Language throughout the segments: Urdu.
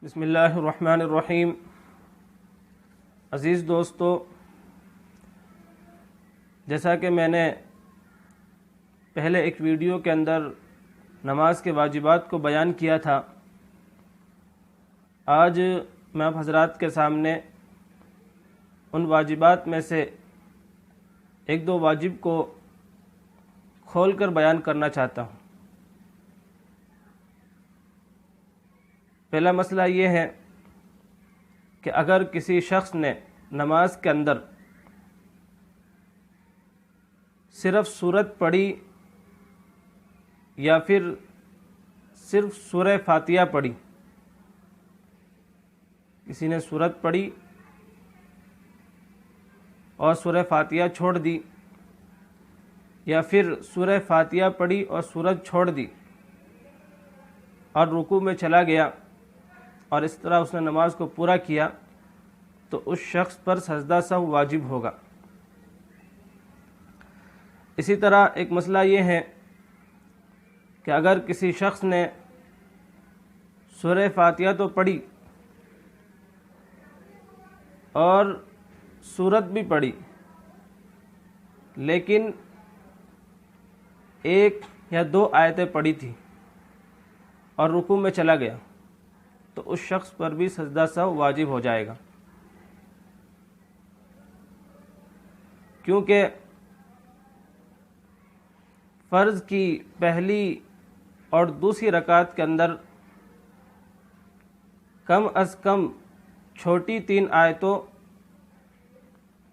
بسم اللہ الرحمن الرحیم۔ عزیز دوستو، جیسا کہ میں نے پہلے ایک ویڈیو کے اندر نماز کے واجبات کو بیان کیا تھا، آج میں آپ حضرات کے سامنے ان واجبات میں سے ایک دو واجب کو کھول کر بیان کرنا چاہتا ہوں۔ پہلا مسئلہ یہ ہے کہ اگر کسی شخص نے نماز کے اندر صرف سورت پڑھی یا پھر صرف سورہ فاتحہ پڑھی، کسی نے سورت پڑھی اور سورہ فاتحہ چھوڑ دی، یا پھر سورہ فاتحہ پڑھی اور سورت چھوڑ دی اور رکوع میں چلا گیا اور اس طرح اس نے نماز کو پورا کیا، تو اس شخص پر سجدہ سہو واجب ہوگا۔ اسی طرح ایک مسئلہ یہ ہے کہ اگر کسی شخص نے سورہ فاتحہ تو پڑھی اور سورت بھی پڑھی، لیکن ایک یا دو آیتیں پڑھی تھی اور رکوع میں چلا گیا، تو اس شخص پر بھی سجدہ سہو واجب ہو جائے گا، کیونکہ فرض کی پہلی اور دوسری رکعت کے اندر کم از کم چھوٹی 3 آیتوں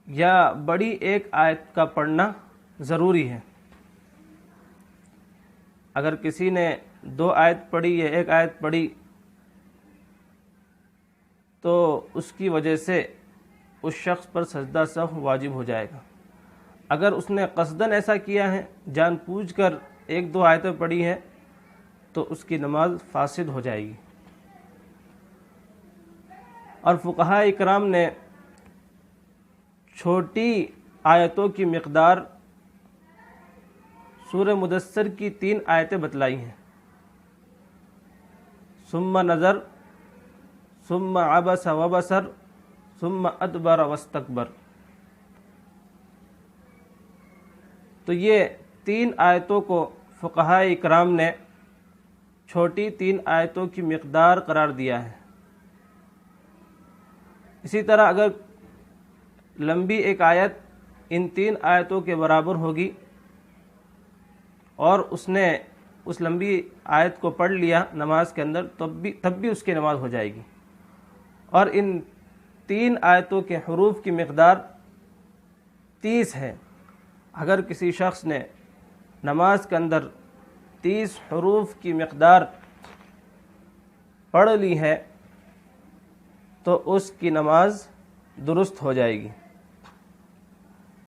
یا بڑی 1 آیت کا پڑھنا ضروری ہے۔ اگر کسی نے 2 آیت پڑھی یا 1 آیت پڑھی تو اس کی وجہ سے اس شخص پر سجدہ سہو واجب ہو جائے گا۔ اگر اس نے قصداً ایسا کیا ہے، جان بوجھ کر 1-2 آیتیں پڑھی ہیں، تو اس کی نماز فاسد ہو جائے گی۔ اور فقہاء اکرام نے چھوٹی آیتوں کی مقدار سورہ مدثر کی 3 آیتیں بتلائی ہیں، ثم نظر، ثم عبس وبصر، ثم ادبر واستکبر۔ تو یہ 3 آیتوں کو فقہاء اکرام نے چھوٹی 3 آیتوں کی مقدار قرار دیا ہے۔ اسی طرح اگر لمبی 1 آیت ان 3 آیتوں کے برابر ہوگی اور اس نے اس لمبی آیت کو پڑھ لیا نماز کے اندر، تب بھی اس کی نماز ہو جائے گی۔ اور ان 3 آیتوں کے حروف کی مقدار 30 ہے۔ اگر کسی شخص نے نماز کے اندر 30 حروف کی مقدار پڑھ لی ہے تو اس کی نماز درست ہو جائے گی۔